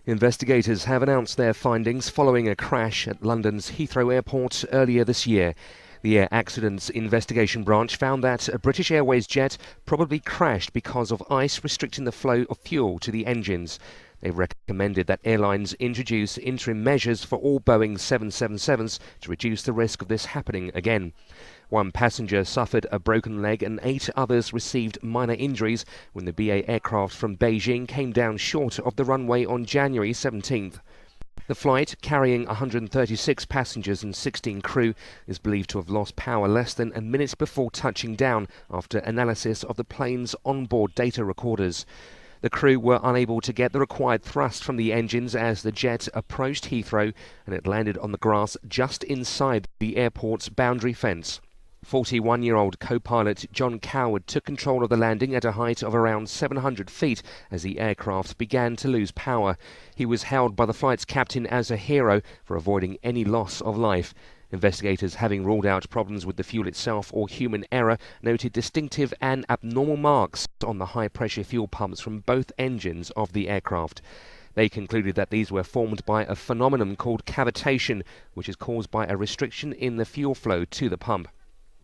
Investigators have announced their findings following a crash at London's Heathrow Airport earlier this year. The Air Accidents Investigation Branch found that a British Airways jet probably crashed because of ice restricting the flow of fuel to the engines. They've recommended that airlines introduce interim measures for all Boeing 777s to reduce the risk of this happening again. One passenger suffered a broken leg and 8 others received minor injuries when the BA aircraft from Beijing came down short of the runway on January 17th. The flight, carrying 136 passengers and 16 crew, is believed to have lost power less than a minute before touching down after analysis of the plane's onboard data recorders. The crew were unable to get the required thrust from the engines as the jet approached Heathrow and it landed on the grass just inside the airport's boundary fence. 41-year-old co-pilot John Coward took control of the landing at a height of around 700 feet as the aircraft began to lose power. He was hailed by the flight's captain as a hero for avoiding any loss of life. Investigators, having ruled out problems with the fuel itself or human error, noted distinctive and abnormal marks on the high-pressure fuel pumps from both engines of the aircraft. They concluded that these were formed by a phenomenon called cavitation, which is caused by a restriction in the fuel flow to the pump.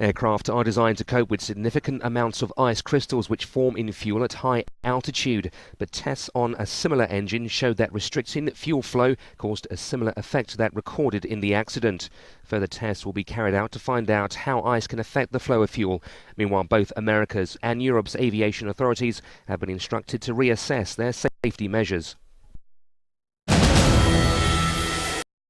Aircraft are designed to cope with significant amounts of ice crystals which form in fuel at high altitude, but tests on a similar engine showed that restricting fuel flow caused a similar effect to that recorded in the accident. Further tests will be carried out to find out how ice can affect the flow of fuel. Meanwhile, both America's and Europe's aviation authorities have been instructed to reassess their safety measures.